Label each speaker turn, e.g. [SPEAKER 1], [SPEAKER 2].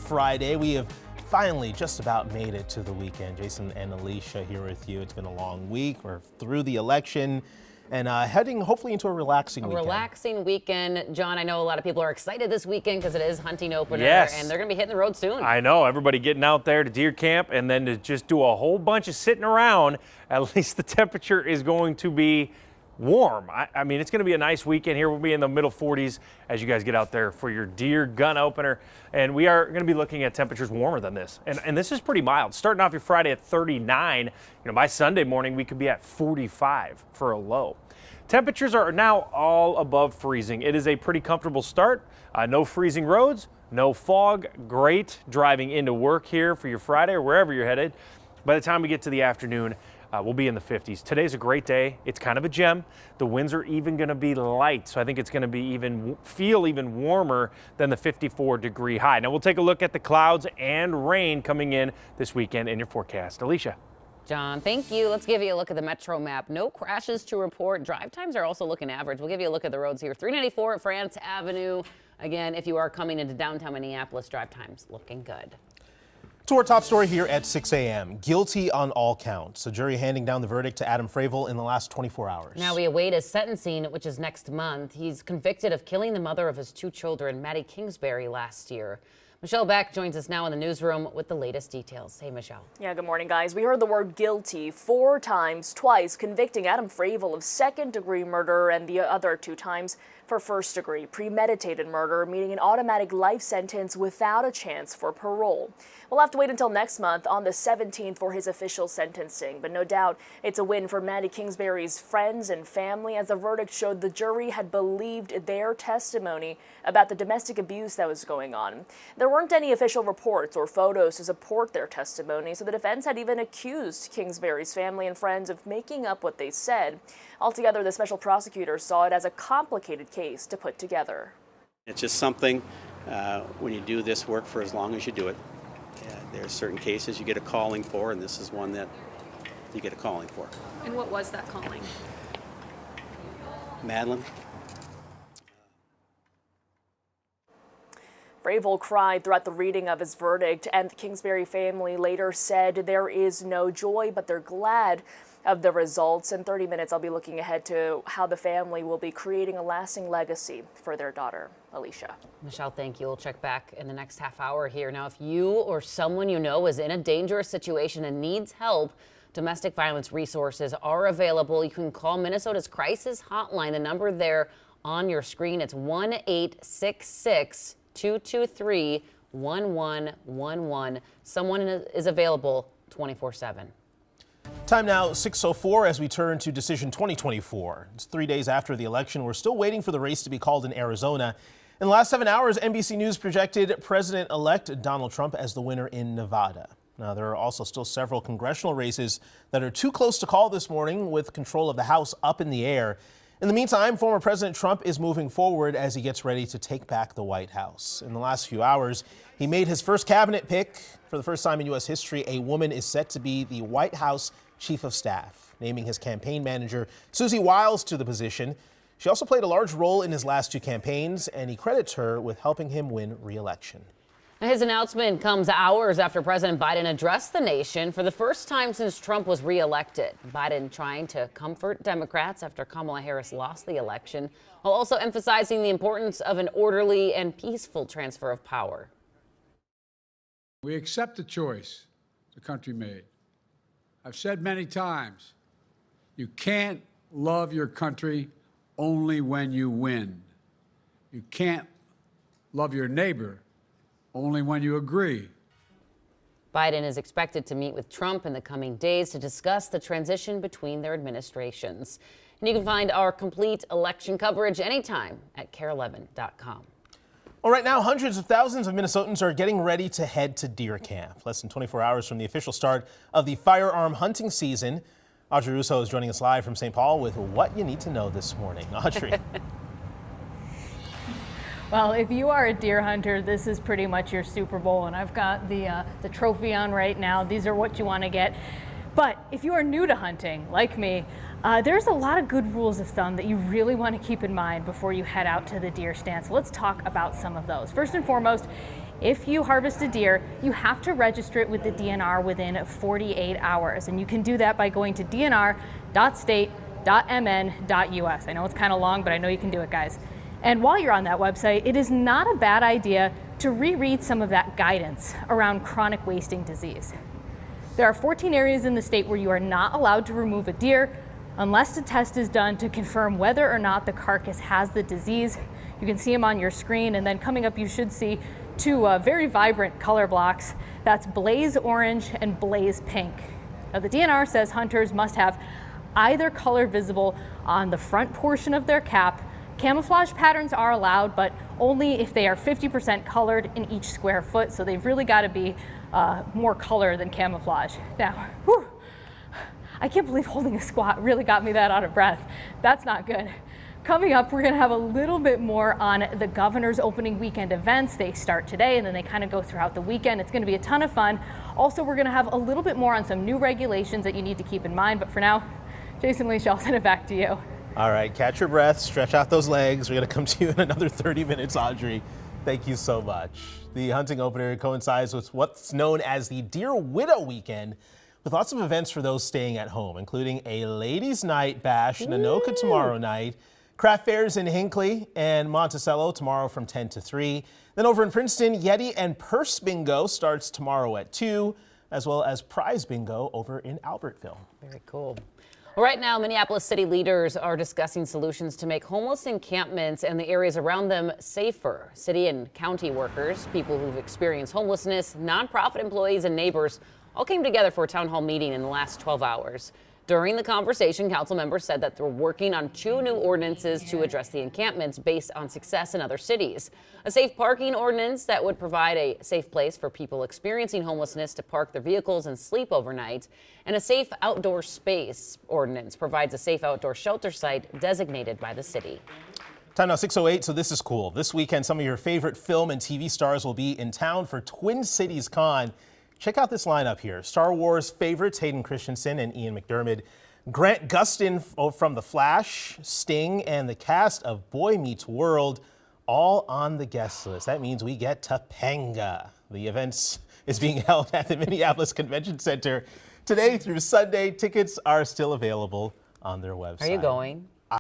[SPEAKER 1] Friday. We have finally just about made it to the weekend. Jason and Alicia here with you. It's been a long week. We're through the election and heading hopefully into a relaxing weekend.
[SPEAKER 2] Relaxing weekend. John, I know a lot of people are excited this weekend because it is hunting opener.
[SPEAKER 3] Yes.
[SPEAKER 2] And they're going to be hitting the road soon.
[SPEAKER 3] I know. Everybody getting out there to deer camp and then to just do a whole bunch of sitting around. At least the temperature is going to be warm. I mean, it's going to be a nice weekend here. We'll be in the middle 40s as you guys get out there for your deer gun opener. And we are going to be looking at temperatures warmer than this. And this is pretty mild. Starting off your Friday at 39, by Sunday morning, we could be at 45 for a low. Temperatures are now all above freezing. It is a pretty comfortable start. No freezing roads, no fog. Great driving into work here for your Friday or wherever you're headed. By the time we get to the afternoon, we'll be in the 50s. Today's a great day. It's kind of a gem. The winds are even going to be light, so I think it's going to be feel even warmer than the 54-degree high. Now we'll take a look at the clouds and rain coming in this weekend in your forecast. Alicia.
[SPEAKER 2] John, thank you. Let's give you a look at the Metro map. No crashes to report. Drive times are also looking average. We'll give you a look at the roads here. 394 at France Avenue. Again, if you are coming into downtown Minneapolis, drive times looking good.
[SPEAKER 1] To our top story here at 6 a.m. Guilty on all counts. A jury handing down the verdict to Adam Fravel in the last 24 hours.
[SPEAKER 2] Now we await his sentencing, which is next month. He's convicted of killing the mother of his two children, Maddie Kingsbury, last year. Michelle Beck joins us now in the newsroom with the latest details. Hey, Michelle.
[SPEAKER 4] Yeah, good morning, guys. We heard the word guilty 4 times, twice convicting Adam Fravel of second-degree murder and the other 2 times for first-degree premeditated murder, meaning an automatic life sentence without a chance for parole. We'll have to wait until next month on the 17th for his official sentencing, but no doubt it's a win for Maddie Kingsbury's friends and family, as the verdict showed the jury had believed their testimony about the domestic abuse that was going on. There weren't any official reports or photos to support their testimony, so the defense had even accused Kingsbury's family and friends of making up what they said. Altogether, the special prosecutor saw it as a complicated case to put together.
[SPEAKER 5] It's just something, when you do this work for as long as you do it, there's certain cases you get a calling for, and this is one that you get a calling for.
[SPEAKER 6] And what was that calling?
[SPEAKER 5] Madeline.
[SPEAKER 4] Fravel cried throughout the reading of his verdict, and the Kingsbury family later said there is no joy, but they're glad of the results. In 30 minutes, I'll be looking ahead to how the family will be creating a lasting legacy for their daughter, Alicia.
[SPEAKER 2] Michelle, thank you. We'll check back in the next half hour here. Now, if you or someone you know is in a dangerous situation and needs help, domestic violence resources are available. You can call Minnesota's crisis hotline. The number there on your screen, it's 1-866-223-1111. Someone is available 24/7.
[SPEAKER 1] Time now, 6:04, as we turn to Decision 2024. It's 3 days after the election. We're still waiting for the race to be called in Arizona. In the last 7 hours, NBC News projected President-elect Donald Trump as the winner in Nevada. Now, there are also still several congressional races that are too close to call this morning, with control of the House up in the air. In the meantime, former President Trump is moving forward as he gets ready to take back the White House. In the last few hours, he made his first cabinet pick. For the first time in U.S. history, a woman is set to be the White House Chief of Staff, naming his campaign manager, Susie Wiles, to the position. She also played a large role in his last 2 campaigns, and he credits her with helping him win re-election.
[SPEAKER 2] His announcement comes hours after President Biden addressed the nation for the first time since Trump was re-elected. Biden trying to comfort Democrats after Kamala Harris lost the election, while also emphasizing the importance of an orderly and peaceful transfer of power.
[SPEAKER 7] We accept the choice the country made. I've said many times, you can't love your country only when you win. You can't love your neighbor only when you agree.
[SPEAKER 2] Biden is expected to meet with Trump in the coming days to discuss the transition between their administrations. And you can find our complete election coverage anytime at KARE11.com.
[SPEAKER 1] Well, right now, hundreds of thousands of Minnesotans are getting ready to head to deer camp. Less than 24 hours from the official start of the firearm hunting season. Audrey Russo is joining us live from St. Paul with what you need to know this morning. Audrey.
[SPEAKER 6] Well, if you are a deer hunter, this is pretty much your Super Bowl, and I've got the trophy on right now. These are what you want to get. But if you are new to hunting, like me, there's a lot of good rules of thumb that you really want to keep in mind before you head out to the deer stand. So let's talk about some of those. First and foremost, if you harvest a deer, you have to register it with the DNR within 48 hours. And you can do that by going to dnr.state.mn.us. I know it's kind of long, but I know you can do it, guys. And while you're on that website, it is not a bad idea to reread some of that guidance around chronic wasting disease. There are 14 areas in the state where you are not allowed to remove a deer unless the test is done to confirm whether or not the carcass has the disease. You can see them on your screen, and then coming up you should see two very vibrant color blocks. That's blaze orange and blaze pink. Now the DNR says hunters must have either color visible on the front portion of their cap. Camouflage patterns are allowed, but only if they are 50% colored in each square foot, so they've really got to be more color than camouflage. Now, whew, I can't believe holding a squat really got me that out of breath. That's not good. Coming up, we're going to have a little bit more on the governor's opening weekend events. They start today and then they kind of go throughout the weekend. It's going to be a ton of fun. Also, we're going to have a little bit more on some new regulations that you need to keep in mind. But for now, Jason Leach, I'll send it back to you.
[SPEAKER 1] All right, catch your breath, stretch out those legs. We're going to come to you in another 30 minutes, Audrey. Thank you so much. The hunting opener coincides with what's known as the Deer Widow Weekend, with lots of events for those staying at home, including a ladies' night bash in Anoka tomorrow night, craft fairs in Hinckley and Monticello tomorrow from 10 to 3. Then over in Princeton, Yeti and Purse Bingo starts tomorrow at 2, as well as Prize Bingo over in Albertville.
[SPEAKER 2] Very cool. Well, right now, Minneapolis city leaders are discussing solutions to make homeless encampments and the areas around them safer. City and county workers, people who've experienced homelessness, nonprofit employees, and neighbors all came together for a town hall meeting in the last 12 hours. During the conversation, council members said that they're working on 2 new ordinances to address the encampments based on success in other cities. A safe parking ordinance that would provide a safe place for people experiencing homelessness to park their vehicles and sleep overnight. And a safe outdoor space ordinance provides a safe outdoor shelter site designated by the city.
[SPEAKER 1] Time now 6:08, so this is cool. This weekend, some of your favorite film and TV stars will be in town for Twin Cities Con. Check out this lineup here. Star Wars favorites Hayden Christensen and Ian McDiarmid, Grant Gustin from The Flash, Sting, and the cast of Boy Meets World, all on the guest list. That means we get Topanga. The event is being held at the Minneapolis Convention Center today through Sunday. Tickets are still available on their website.
[SPEAKER 2] Are you going?